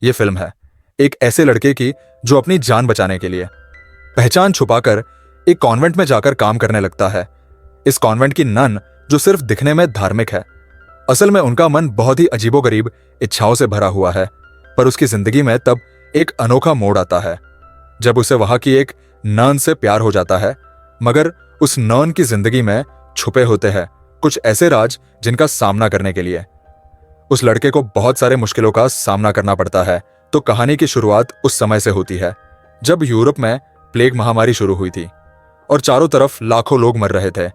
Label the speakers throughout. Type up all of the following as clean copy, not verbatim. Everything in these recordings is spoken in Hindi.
Speaker 1: ये फिल्म है एक ऐसे लड़के की जो अपनी जान बचाने के लिए पहचान छुपाकर एक कॉन्वेंट में जाकर काम करने लगता है। इस कॉन्वेंट की नन जो सिर्फ दिखने में धार्मिक है, असल में उनका मन बहुत ही अजीबोगरीब इच्छाओं से भरा हुआ है। पर उसकी जिंदगी में तब एक अनोखा मोड़ आता है जब उसे वहां की एक नन से प्यार हो जाता है। मगर उस नन की जिंदगी में छुपे होते हैं कुछ ऐसे राज जिनका सामना करने के लिए उस लड़के को बहुत सारे मुश्किलों का सामना करना पड़ता है। तो कहानी की शुरुआत उस समय से होती है जब यूरोप में प्लेग महामारी शुरू हुई थी और चारों तरफ लाखों लोग मर रहे थे।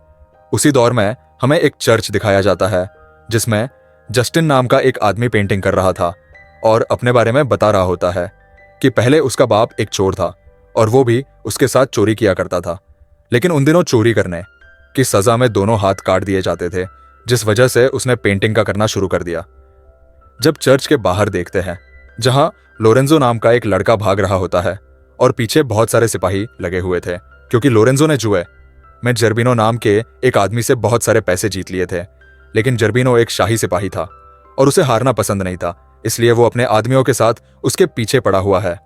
Speaker 1: उसी दौर में हमें एक चर्च दिखाया जाता है जिसमें जस्टिन नाम का एक आदमी पेंटिंग कर रहा था और अपने बारे में बता रहा होता है कि पहले उसका बाप एक चोर था और वो भी उसके साथ चोरी किया करता था। लेकिन उन दिनों चोरी करने की सजा में दोनों हाथ काट दिए जाते थे, जिस वजह से उसने पेंटिंग का करना शुरू कर दिया। जब चर्च के बाहर देखते हैं जहां लोरेंजो नाम का एक लड़का भाग रहा होता है और पीछे बहुत सारे सिपाही लगे हुए थे, क्योंकि लोरेंजो ने जुए में जर्बिनो नाम के एक आदमी से बहुत सारे पैसे जीत लिए थे। लेकिन जर्बिनो एक शाही सिपाही था और उसे हारना पसंद नहीं था, इसलिए वो अपने आदमियों के साथ उसके पीछे पड़ा हुआ है।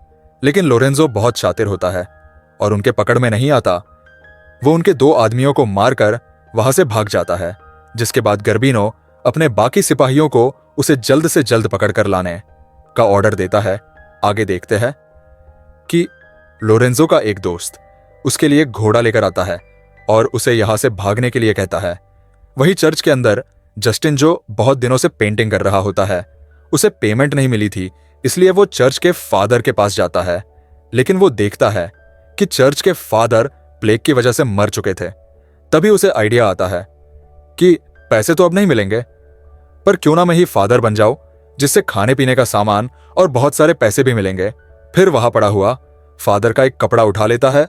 Speaker 1: लेकिन लोरेंजो बहुत शातिर होता है और उनके पकड़ में नहीं आता। वो उनके दो आदमियों को मारकर वहां से भाग जाता है, जिसके बाद गर्बिनो अपने बाकी सिपाहियों को उसे जल्द से जल्द पकड़कर लाने का ऑर्डर देता है। आगे देखते हैं कि लोरेंजो का एक दोस्त उसके लिए घोड़ा लेकर आता है और उसे यहां से भागने के लिए कहता है। वही चर्च के अंदर जस्टिन जो बहुत दिनों से पेंटिंग कर रहा होता है, उसे पेमेंट नहीं मिली थी, इसलिए वो चर्च के फादर के पास जाता है। लेकिन वो देखता है कि चर्च के फादर प्लेग की वजह से मर चुके थे। तभी उसे आइडिया आता है कि पैसे तो अब नहीं मिलेंगे, पर क्यों ना मैं ही फादर बन जाऊं, जिससे खाने पीने का सामान और बहुत सारे पैसे भी मिलेंगे। फिर वहां पड़ा हुआ फादर का एक कपड़ा उठा लेता है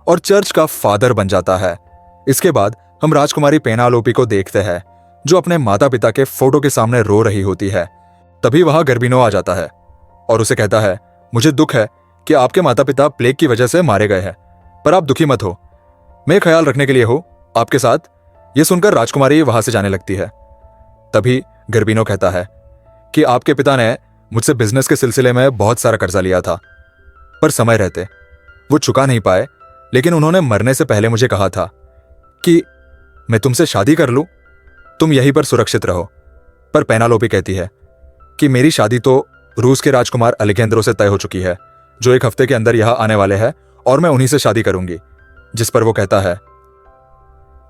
Speaker 1: और चर्च का फादर बन जाता है। इसके बाद हम राजकुमारी पेनालोपी को देखते हैं जो अपने माता पिता के फोटो के सामने रो रही होती है। तभी वहां गर्बिनो आ जाता है और उसे कहता है, मुझे दुख है कि आपके माता पिता प्लेग की वजह से मारे गए हैं, पर आप दुखी मत हो, मैं ख्याल रखने के लिए हूं आपके साथ। यह सुनकर राजकुमारी वहां से जाने लगती है। तभी गर्बिनो कहता है कि आपके पिता ने मुझसे बिजनेस के सिलसिले में बहुत सारा कर्जा लिया था, पर समय रहते वो चुका नहीं पाए। लेकिन उन्होंने मरने से पहले मुझे कहा था कि मैं तुमसे शादी कर लूं, तुम यहीं पर सुरक्षित रहो। पर पेनालोपी कहती है कि मेरी शादी तो रूस के राजकुमार अलेक्जेंद्रो से तय हो चुकी है, जो एक हफ्ते के अंदर यहां आने वाले हैं, और मैं उन्हीं से शादी करूंगी। जिस पर वो कहता है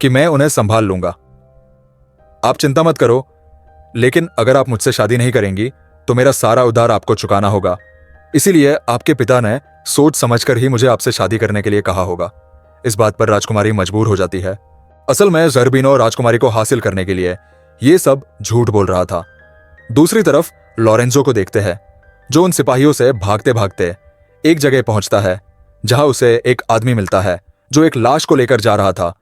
Speaker 1: कि मैं उन्हें संभाल लूंगा, आप चिंता मत करो, लेकिन अगर आप मुझसे शादी नहीं करेंगी तो मेरा सारा उधार आपको चुकाना होगा। इसीलिए आपके पिता ने सोच समझकर ही मुझे आपसे शादी करने के लिए कहा होगा। इस बात पर राजकुमारी मजबूर हो जाती है। असल में जर्बिनो राजकुमारी को हासिल करने के लिए ये सब झूठ बोल रहा था। दूसरी तरफ लोरेंजो को देखते हैं जो उन सिपाहियों से भागते भागते एक जगह पहुंचता है जहां उसे एक आदमी मिलता है जो एक लाश को लेकर जा रहा था।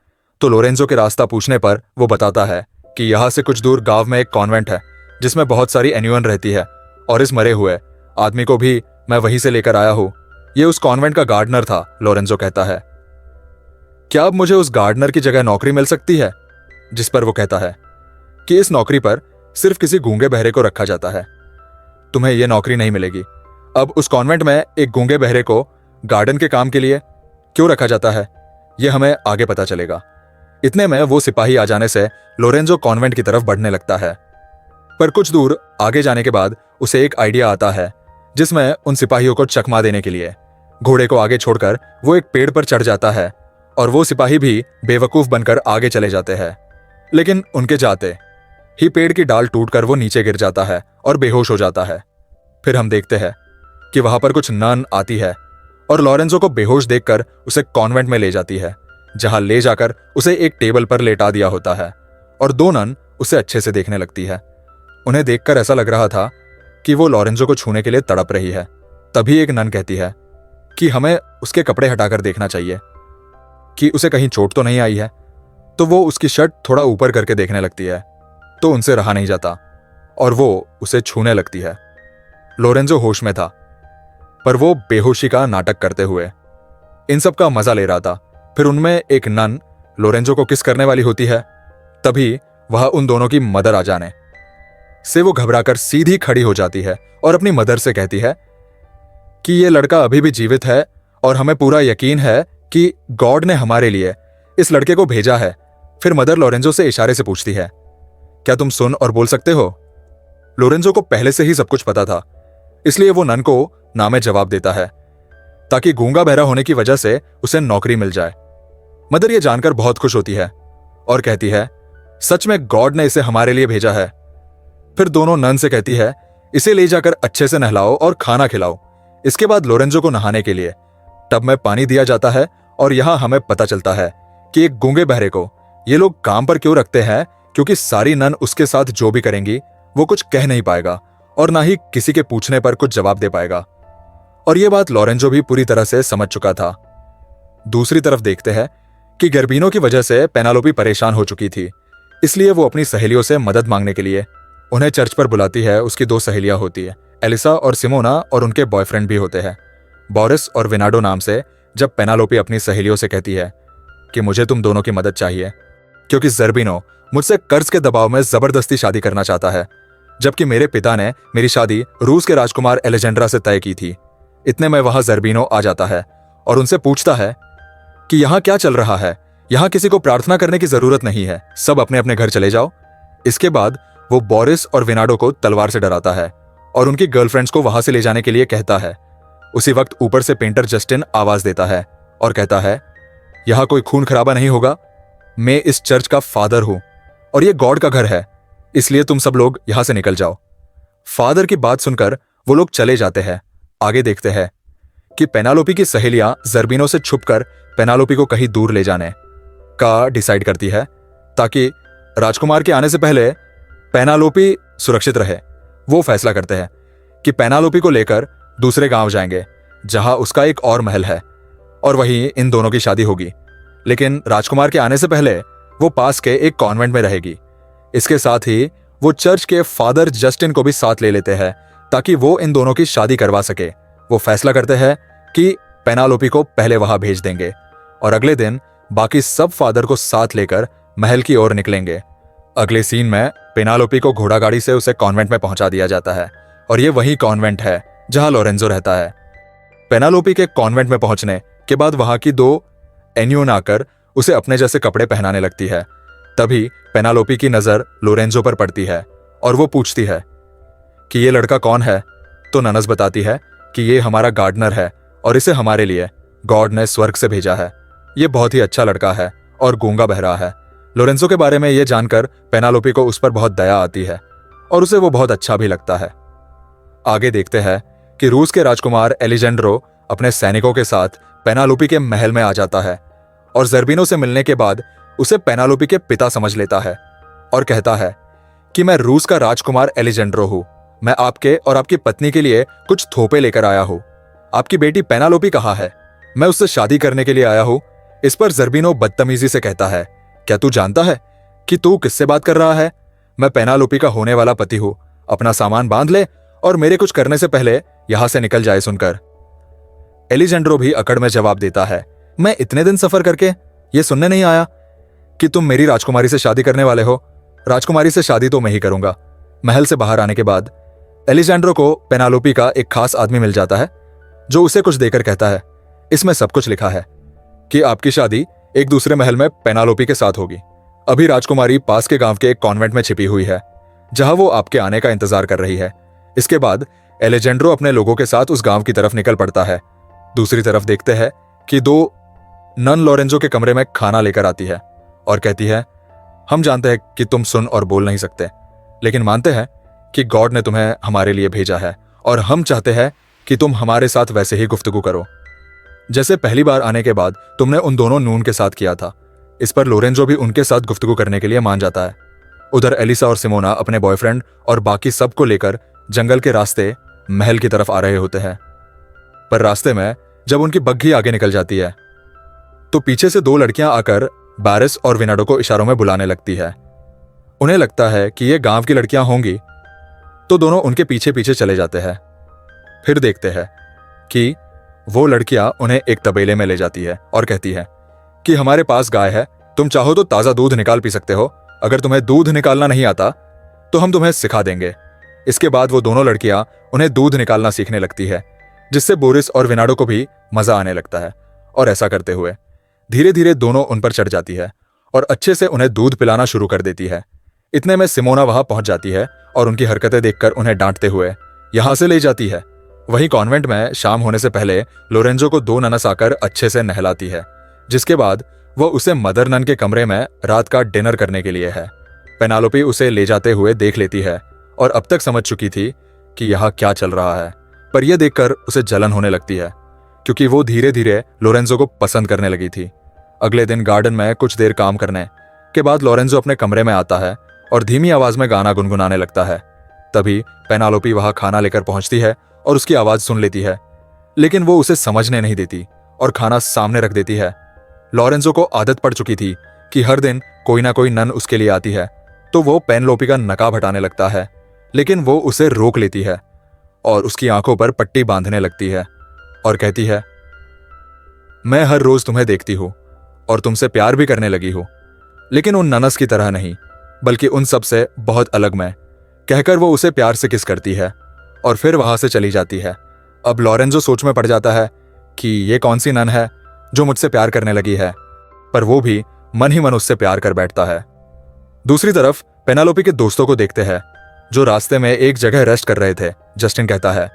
Speaker 1: तो लोरेंजो के रास्ता पूछने पर वो बताता है कि यहां से कुछ दूर गांव में एक कॉन्वेंट है जिसमें बहुत सारी एन्युअन रहती है, और इस मरे हुए आदमी को भी मैं वहीं से लेकर आया हूं। ये उस कॉन्वेंट का गार्डनर था। लोरेंजो कहता है, क्या अब मुझे उस गार्डनर की जगह नौकरी मिल सकती है? जिस पर वो कहता है कि इस नौकरी पर सिर्फ किसी गूंगे बहरे को रखा जाता है, तुम्हें यह नौकरी नहीं मिलेगी। अब उस कॉन्वेंट में एक गूंगे बहरे को गार्डन के काम के लिए क्यों रखा जाता है, यह हमें आगे पता चलेगा। इतने में वो सिपाही आ जाने से लोरेंजो कॉन्वेंट की तरफ बढ़ने लगता है। पर कुछ दूर आगे जाने के बाद उसे एक आइडिया आता है जिसमें उन सिपाहियों को चकमा देने के लिए घोड़े को आगे छोड़कर वो एक पेड़ पर चढ़ जाता है और वो सिपाही भी बेवकूफ बनकर आगे चले जाते हैं। लेकिन उनके जाते ही पेड़ की डाल टूटकर वो नीचे गिर जाता है और बेहोश हो जाता है। फिर हम देखते हैं कि वहां पर कुछ नन आती है और लोरेंजो को बेहोश देखकर उसे कॉन्वेंट में ले जाती है, जहां ले जाकर उसे एक टेबल पर लेटा दिया होता है और दो नन उसे अच्छे से देखने लगती है। उन्हें देखकर ऐसा लग रहा था कि वो लोरेंजो को छूने के लिए तड़प रही है। तभी एक नन कहती है कि हमें उसके कपड़े हटाकर देखना चाहिए कि उसे कहीं चोट तो नहीं आई है। तो वो उसकी शर्ट थोड़ा ऊपर करके देखने लगती है, तो उनसे रहा नहीं जाता और वो उसे छूने लगती है। लोरेंजो होश में था, पर वो बेहोशी का नाटक करते हुए इन सब का मजा ले रहा था। फिर उनमें एक नन लोरेंजो को किस करने वाली होती है। तभी वह उन दोनों की मदर आ जाने से वो घबराकर सीधी खड़ी हो जाती है और अपनी मदर से कहती है कि ये लड़का अभी भी जीवित है और हमें पूरा यकीन है कि गॉड ने हमारे लिए इस लड़के को भेजा है। फिर मदर लोरेंजो से इशारे से पूछती है, क्या तुम सुन और बोल सकते हो? लोरेंजो को पहले से ही सब कुछ पता था, इसलिए वो नन को ना में जवाब देता है ताकि गूंगा बहरा होने की वजह से उसे नौकरी मिल जाए। मदर ये जानकर बहुत खुश होती है और कहती है, सच में गॉड ने इसे हमारे लिए भेजा है। फिर दोनों नन से कहती है, इसे ले जाकर अच्छे से नहलाओ और खाना खिलाओ। इसके बाद लोरेंजो को नहाने के लिए टब में पानी दिया जाता है और यहां हमें पता चलता है कि एक गूंगे बहरे को ये लोग काम पर क्यों रखते हैं, क्योंकि सारी नन उसके साथ जो भी करेंगी वो कुछ कह नहीं पाएगा और ना ही किसी के पूछने पर कुछ जवाब दे पाएगा। और ये बात लोरेंजो भी पूरी तरह से समझ चुका था। दूसरी तरफ देखते हैं कि गर्बिनो की वजह से पेनालोपी परेशान हो चुकी थी, इसलिए वो अपनी सहेलियों से मदद मांगने के लिए उन्हें चर्च पर बुलाती है। उसकी दो सहेलियां होती है, एलिसा और सिमोना, और उनके बॉयफ्रेंड भी होते हैं, बोरिस और विनाडो नाम से। जब पेनालोपी अपनी सहेलियों से कहती है कि मुझे तुम दोनों की मदद चाहिए क्योंकि जर्बिनो मुझसे कर्ज के दबाव में जबरदस्ती शादी करना चाहता है, जबकि मेरे पिता ने मेरी शादी रूस के राजकुमार एलेजेंड्रा से तय की थी। इतने में वहां जर्बिनो आ जाता है और उनसे पूछता है कि यहां क्या चल रहा है। यहां किसी को प्रार्थना करने की जरूरत नहीं है, सब अपने अपने घर चले जाओ। इसके बाद वो बोरिस और विनाडो को तलवार से डराता है और उनकी गर्लफ्रेंड्स को वहां से ले जाने के लिए कहता है। उसी वक्त ऊपर से पेंटर जस्टिन आवाज देता है और कहता है, यहां कोई खून खराबा नहीं होगा, मैं इस चर्च का फादर हूं और ये गॉड का घर है, इसलिए तुम सब लोग यहां से निकल जाओ। फादर की बात सुनकर वो लोग चले जाते हैं। आगे देखते हैं कि पेनालोपी की सहेलियां जर्बिनो से छुपकर पेनालोपी को कहीं दूर ले जाने का डिसाइड करती है ताकि राजकुमार के आने से पहले पेनालोपी सुरक्षित रहे। वो फैसला करते हैं कि पेनालोपी को लेकर दूसरे गांव जाएंगे जहां उसका एक और महल है और वहीं इन दोनों की शादी होगी। लेकिन राजकुमार के आने से पहले वो पास के एक कॉन्वेंट में रहेगी। इसके साथ ही वो चर्च के फादर जस्टिन को भी साथ ले लेते हैं ताकि वो इन दोनों की शादी करवा सके। वो फैसला करते हैं कि पेनालोपी को पहले वहां भेज देंगे और अगले दिन बाकी सब फादर को साथ लेकर महल की ओर निकलेंगे। अगले सीन में पेनालोपी को घोड़ा गाड़ी से उसे कॉन्वेंट में पहुंचा दिया जाता है और ये वही कॉन्वेंट है जहां लोरेंजो रहता है। पेनालोपी के कॉन्वेंट में पहुंचने के बाद वहां की दो एनियोन आकर उसे अपने जैसे कपड़े पहनाने लगती है। तभी पेनालोपी की नजर लोरेंजो पर पड़ती है और वो पूछती है कि ये लड़का कौन है। तो ननस बताती है कि ये हमारा गार्डनर है और इसे हमारे लिए गॉड ने स्वर्ग से भेजा है। ये बहुत ही अच्छा लड़का है और गूंगा बहरा है। लोरेंजो के बारे में ये जानकर पेनालोपी को उस पर बहुत दया आती है और उसे वो बहुत अच्छा भी लगता है। आगे देखते हैं कि रूस के राजकुमार एलिजेंड्रो अपने सैनिकों के साथ पेनालोपी के महल में आ जाता है और जर्बिनो से मिलने के बाद उसे पेनालोपी के पिता समझ लेता है और कहता है कि मैं रूस का राजकुमार एलिजेंड्रो हूं। मैं आपके और आपकी पत्नी के लिए कुछ थोपे लेकर आया हूं। आपकी बेटी पेनालोपी कहाँ है? मैं उससे शादी करने के लिए आया हूं। इस पर जर्बिनो बदतमीजी से कहता है, क्या तू जानता है कि तू किससे बात कर रहा है? मैं पेनालोपी का होने वाला पति हूं। अपना सामान बांध ले और मेरे कुछ करने से पहले यहां से निकल जाए। सुनकर एलिजेंड्रो भी अकड़ में जवाब देता है, मैं इतने दिन सफर करके ये सुनने नहीं आया कि तुम मेरी राजकुमारी से शादी करने वाले हो। राजकुमारी से शादी तो मैं ही करूंगा। महल से बाहर आने के बाद एलिजेंड्रो को पेनालोपी का एक खास आदमी मिल जाता है जो उसे कुछ देकर कहता है, इसमें सब कुछ लिखा है कि आपकी शादी एक दूसरे महल में पेनालोपी के साथ होगी। अभी राजकुमारी पास के गांव के एक कॉन्वेंट में छिपी हुई है जहां वो आपके आने का इंतजार कर रही है। इसके बाद एलिजेंड्रो अपने लोगों के साथ उस गांव की तरफ निकल पड़ता है। दूसरी तरफ देखते हैं कि दो नन लोरेंजो के कमरे में खाना लेकर आती है और कहती है, हम जानते हैं कि तुम सुन और बोल नहीं सकते, लेकिन मानते हैं कि गॉड ने तुम्हें हमारे लिए भेजा है और हम चाहते हैं कि तुम हमारे साथ वैसे ही गुफ्तगू करो जैसे पहली बार आने के बाद तुमने उन दोनों नून के साथ किया था। इस पर लोरेंजो भी उनके साथ गुफ्तगू करने के लिए मान जाता है। उधर एलिसा और सिमोना अपने बॉयफ्रेंड और बाकी सबको लेकर जंगल के रास्ते महल की तरफ आ रहे होते हैं, पर रास्ते में जब उनकी बग्घी आगे निकल जाती है तो पीछे से दो लड़कियां आकर बोरिस और विनाडो को इशारों में बुलाने लगती है। उन्हें लगता है कि ये गांव की लड़कियां होंगी, तो दोनों उनके पीछे पीछे चले जाते हैं। फिर देखते हैं कि वो लड़कियां उन्हें एक तबेले में ले जाती है और कहती है कि हमारे पास गाय है, तुम चाहो तो ताजा दूध निकाल पी सकते हो। अगर तुम्हें दूध निकालना नहीं आता तो हम तुम्हें सिखा देंगे। इसके बाद वो दोनों लड़कियां उन्हें दूध निकालना सीखने लगती है। जिससे बोरिस और विनाडो को भी मजा आने लगता है। और ऐसा करते हुए धीरे धीरे दोनों उन पर चढ़ जाती है और अच्छे से उन्हें दूध पिलाना शुरू कर देती है। इतने में सिमोना वहां पहुंच जाती है और उनकी हरकतें देखकर उन्हें डांटते हुए यहां से ले जाती है। वहीं कॉन्वेंट में शाम होने से पहले लोरेंजो को 2 ननस आकर अच्छे से नहलाती है, जिसके बाद वह उसे मदर नन के कमरे में रात का डिनर करने के लिए है। पेनालोपी उसे ले जाते हुए देख लेती है और अब तक समझ चुकी थी कि यहाँ क्या चल रहा है, पर यह देखकर उसे जलन होने लगती है क्योंकि वो धीरे धीरे लोरेंजो को पसंद करने लगी थी। अगले दिन गार्डन में कुछ देर काम करने के बाद लोरेंजो अपने कमरे में आता है और धीमी आवाज में गाना गुनगुनाने लगता है। तभी पेनालोपी वहां खाना लेकर पहुंचती है और उसकी आवाज सुन लेती है, लेकिन वो उसे समझने नहीं देती और खाना सामने रख देती है। लोरेंजो को आदत पड़ चुकी थी कि हर दिन कोई ना कोई नन उसके लिए आती है, तो वो पेनेलोपी का नकाब हटाने लगता है, लेकिन वो उसे रोक लेती है और उसकी आंखों पर पट्टी बांधने लगती है और कहती है, मैं हर रोज तुम्हें देखती हूं और तुमसे प्यार भी करने लगी हूं, लेकिन उन ननस की तरह नहीं, बल्कि उन सब से बहुत अलग मैं। कहकर वो उसे प्यार से किस करती है और फिर वहां से चली जाती है। अब लोरेंजो सोच में पड़ जाता है कि ये कौन सी नन है जो मुझसे प्यार करने लगी है, पर वो भी मन ही मन उससे प्यार कर बैठता है। दूसरी तरफ पेनालोपी के दोस्तों को देखते हैं जो रास्ते में एक जगह रेस्ट कर रहे थे। जस्टिन कहता है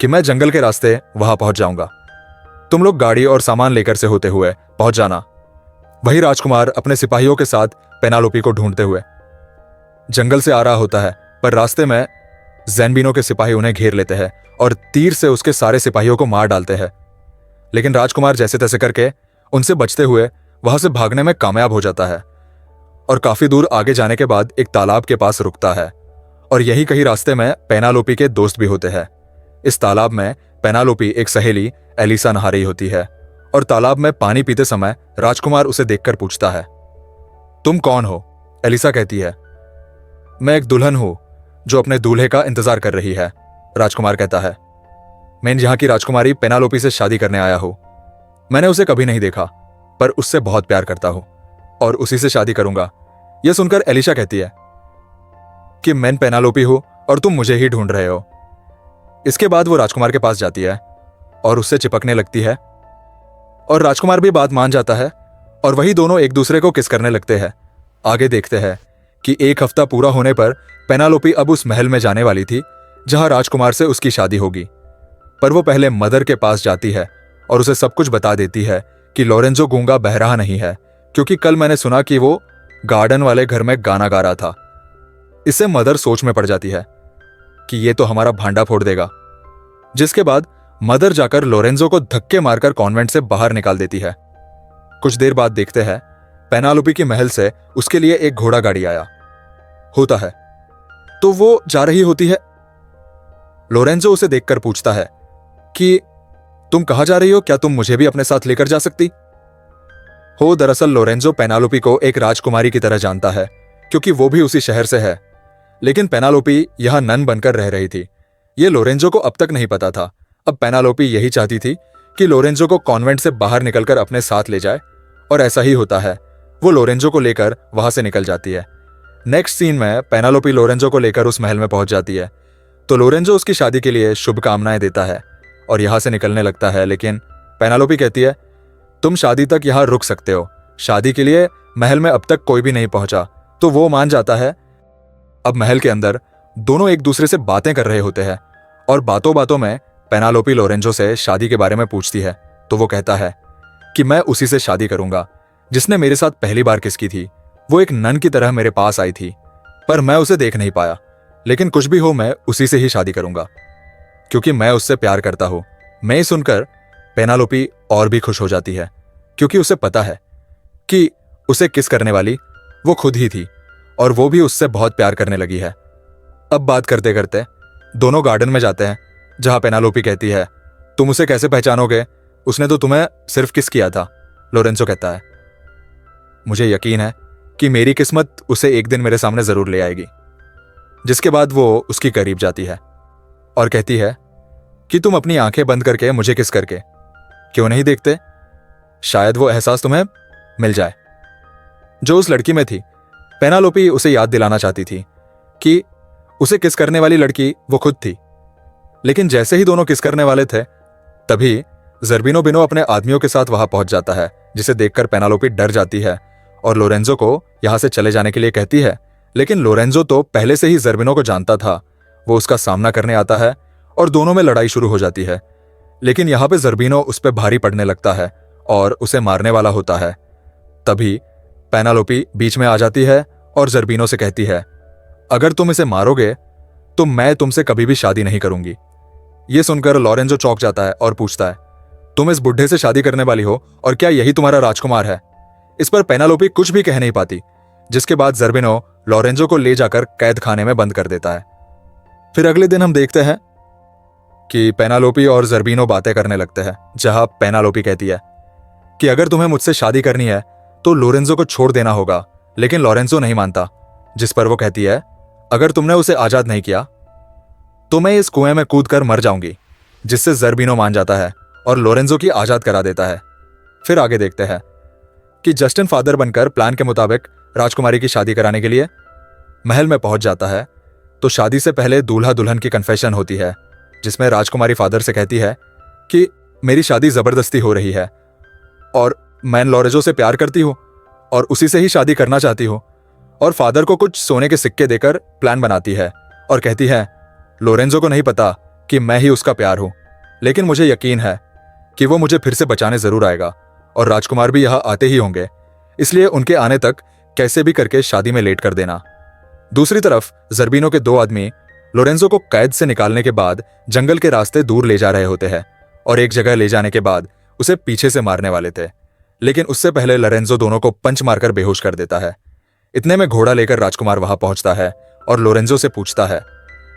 Speaker 1: कि मैं जंगल के रास्ते वहां पहुंच जाऊंगा, तुम लोग गाड़ी और सामान लेकर से होते हुए पहुंच जाना। वही राजकुमार अपने सिपाहियों के साथ पेनालोपी को ढूंढते हुए जंगल से आ रहा होता है, पर रास्ते में ज़ैनबिनो के सिपाही उन्हें घेर लेते हैं और तीर से उसके सारे सिपाहियों को मार डालते हैं। लेकिन राजकुमार जैसे तैसे करके उनसे बचते हुए वहां से भागने में कामयाब हो जाता है और काफी दूर आगे जाने के बाद एक तालाब के पास रुकता है और यही कहीं रास्ते में पेनालोपी के दोस्त भी होते हैं। इस तालाब में पेनालोपी एक सहेली एलिसा नहा रही होती है और तालाब में पानी पीते समय राजकुमार उसे देखकर पूछता है, तुम कौन हो? एलिसा कहती है, मैं एक दुल्हन हूं जो अपने दूल्हे का इंतजार कर रही है। राजकुमार कहता है, मैं यहाँ की राजकुमारी पेनालोपी से शादी करने आया हूं। मैंने उसे कभी नहीं देखा, पर उससे बहुत प्यार करता हूं और उसी से शादी करूंगा। यह सुनकर एलिशा कहती है कि मैं पेनालोपी हूं और तुम मुझे ही ढूंढ रहे हो। इसके बाद वो राजकुमार के पास जाती है और उससे चिपकने लगती है और राजकुमार भी बात मान जाता है और वही दोनों एक दूसरे को किस करने लगते हैं। आगे देखते हैं कि 1 हफ्ता पूरा होने पर पेनालोपी अब उस महल में जाने वाली थी जहां राजकुमार से उसकी शादी होगी, पर वो पहले मदर के पास जाती है और उसे सब कुछ बता देती है कि लोरेंजो गूंगा बह रहा नहीं है, क्योंकि कल मैंने सुना कि वो गार्डन वाले घर में गाना गा रहा था। इससे मदर सोच में पड़ जाती है कि ये तो हमारा भांडा फोड़ देगा, जिसके बाद मदर जाकर लोरेंजो को धक्के मारकर कॉन्वेंट से बाहर निकाल देती है। कुछ देर बाद देखते हैं पेनालोपी के महल से उसके लिए एक घोड़ा गाड़ी आया होता है, तो वो जा रही होती है। लोरेंजो उसे देखकर पूछता है कि तुम कहां जा रही हो? क्या तुम मुझे भी अपने साथ लेकर जा सकती हो? दरअसल लोरेंजो पेनालोपी को एक राजकुमारी की तरह जानता है, क्योंकि वो भी उसी शहर से है, लेकिन पेनालोपी यहां नन बनकर रह रही थी। यह लोरेंजो को अब तक नहीं पता था। अब पेनालोपी यही चाहती थी कि लोरेंजो को कॉन्वेंट से बाहर निकलकर अपने साथ ले जाए, और ऐसा ही होता है। वो लोरेंजो को लेकर वहां से निकल जाती है। नेक्स्ट सीन में पेनालोपी लोरेंजो को लेकर उस महल में पहुंच जाती है, तो लोरेंजो उसकी शादी के लिए शुभकामनाएं देता है और यहां से निकलने लगता है। लेकिन पेनालोपी कहती है, तुम शादी तक यहां रुक सकते हो, शादी के लिए महल में अब तक कोई भी नहीं पहुंचा। तो वो मान जाता है। अब महल के अंदर दोनों एक दूसरे से बातें कर रहे होते हैं और बातों बातों में पेनालोपी लोरेंजो से शादी के बारे में पूछती है, तो वो कहता है कि मैं उसी से शादी करूंगा जिसने मेरे साथ पहली बार किस की थी। वो एक नन की तरह मेरे पास आई थी, पर मैं उसे देख नहीं पाया, लेकिन कुछ भी हो मैं उसी से ही शादी करूंगा क्योंकि मैं उससे प्यार करता हूं। मैं ये सुनकर पेनालोपी और भी खुश हो जाती है, क्योंकि उसे पता है कि उसे किस करने वाली वो खुद ही थी और वो भी उससे बहुत प्यार करने लगी है। अब बात करते करते दोनों गार्डन में जाते हैं, जहां पेनालोपी कहती है, तुम उसे कैसे पहचानोगे? उसने तो तुम्हें सिर्फ किस किया था। लोरेंजो कहता है, मुझे यकीन है कि मेरी किस्मत उसे एक दिन मेरे सामने जरूर ले आएगी। जिसके बाद वो उसकी करीब जाती है और कहती है कि तुम अपनी आंखें बंद करके मुझे किस करके क्यों नहीं देखते? शायद वो एहसास तुम्हें मिल जाए जो उस लड़की में थी। पेनालोपी उसे याद दिलाना चाहती थी कि उसे किस करने वाली लड़की वो खुद थी, लेकिन जैसे ही दोनों किस करने वाले थे, तभी जर्बिनो बिनो अपने आदमियों के साथ वहां पहुंच जाता है, जिसे देखकर पेनालोपी डर जाती है और लोरेंजो को यहां से चले जाने के लिए कहती है। लेकिन लोरेंजो तो पहले से ही जर्बिनो को जानता था। वो उसका सामना करने आता है और दोनों में लड़ाई शुरू हो जाती है। लेकिन यहां पे जर्बिनो उस पर भारी पड़ने लगता है और उसे मारने वाला होता है। तभी पेनालोपी बीच में आ जाती है और जर्बिनो से कहती है, अगर तुम इसे मारोगे तो मैं तुमसे कभी भी शादी नहीं करूंगी। यह सुनकर लोरेंजो चौंक जाता है और पूछता है, तुम इस बुढ़े से शादी करने वाली हो और क्या यही तुम्हारा राजकुमार है? इस पर पेनालोपी कुछ भी कह नहीं पाती, जिसके बाद जर्बिनो लोरेंजो को ले जाकर कैद खाने में बंद कर देता है। फिर अगले दिन हम देखते हैं कि पेनालोपी और जर्बिनो बातें करने लगते हैं, जहां पेनालोपी कहती है कि अगर तुम्हें मुझसे शादी करनी है तो लोरेंजो को छोड़ देना होगा। लेकिन लोरेंजो नहीं मानता, जिस पर वो कहती है, अगर तुमने उसे आजाद नहीं किया तो मैं इस कुएं में कूद कर मर जाऊंगी। जिससे जर्बिनो मान जाता है और लोरेंजो की आजाद करा देता है। फिर आगे देखते हैं कि जस्टिन फादर बनकर प्लान के मुताबिक राजकुमारी की शादी कराने के लिए महल में पहुंच जाता है। तो शादी से पहले दूल्हा दुल्हन की कन्फेशन होती है, जिसमें राजकुमारी फादर से कहती है कि मेरी शादी जबरदस्ती हो रही है और मैं लोरेंजो से प्यार करती हूं और उसी से ही शादी करना चाहती हूं। और फादर को कुछ सोने के सिक्के देकर प्लान बनाती है और कहती है, लोरेंजो को नहीं पता कि मैं ही उसका प्यार हूं, लेकिन मुझे यकीन है कि वो मुझे फिर से बचाने जरूर आएगा और राजकुमार भी यहां आते ही होंगे, इसलिए उनके आने तक कैसे भी करके शादी में लेट कर देना। दूसरी तरफ जर्बिनो के दो आदमी लोरेंजो को कैद से निकालने के बाद जंगल के रास्ते दूर ले जा रहे होते हैं और एक जगह ले जाने के बाद उसे पीछे से मारने वाले थे। लेकिन उससे पहले लोरेंजो दोनों को पंच मारकर बेहोश कर देता है। इतने में घोड़ा लेकर राजकुमार वहां पहुंचता है और लोरेंजो से पूछता है,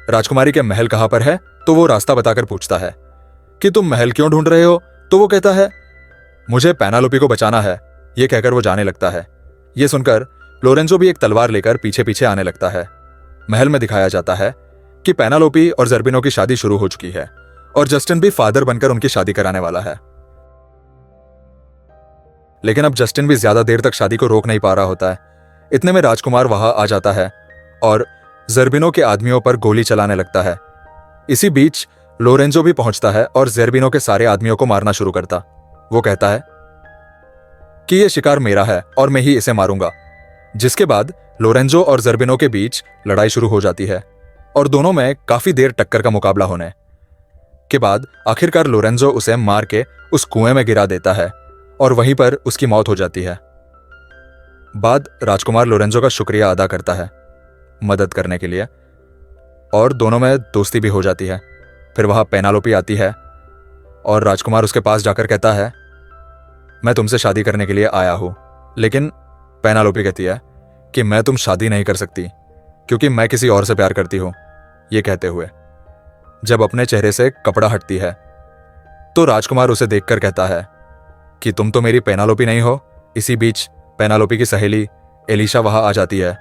Speaker 1: राजकुमारी के महल कहां पर है? तो वो रास्ता बताकर पूछता है कि तुम महल क्यों ढूंढ रहे हो? तो वो कहता है, मुझे पेनालोपी को बचाना है। ये कहकर वो जाने लगता है। ये सुनकर लोरेंजो भी एक तलवार लेकर पीछे पीछे आने लगता है। महल में दिखाया जाता है कि पेनालोपी और जर्बिनो की शादी शुरू हो चुकी है और जस्टिन भी फादर बनकर उनकी शादी कराने वाला है। लेकिन अब जस्टिन भी ज्यादा देर तक शादी को रोक नहीं पा रहा होता है। इतने में राजकुमार वहां आ जाता है और जर्बिनो के आदमियों पर गोली चलाने लगता है। इसी बीच लोरेंजो भी पहुंचता है और जर्बिनो के सारे आदमियों को मारना शुरू करता। वो कहता है कि यह शिकार मेरा है और मैं ही इसे मारूंगा। जिसके बाद लोरेंजो और जर्बिनो के बीच लड़ाई शुरू हो जाती है और दोनों में काफी देर टक्कर का मुकाबला होने के बाद आखिरकार लोरेंजो उसे मार के उस कुएं में गिरा देता है और वहीं पर उसकी मौत हो जाती है। बाद राजकुमार लोरेंजो का शुक्रिया अदा करता है मदद करने के लिए और दोनों में दोस्ती भी हो जाती है। फिर वहां पेनालोपी आती है और राजकुमार उसके पास जाकर कहता है, मैं तुमसे शादी करने के लिए आया हूं। लेकिन पेनालोपी कहती है कि मैं तुम शादी नहीं कर सकती क्योंकि मैं किसी और से प्यार करती हूं। यह कहते हुए जब अपने चेहरे से कपड़ा हटती है तो राजकुमार उसे देखकर कहता है कि तुम तो मेरी पेनालोपी नहीं हो। इसी बीच पेनालोपी की सहेली एलिशा वहां आ जाती है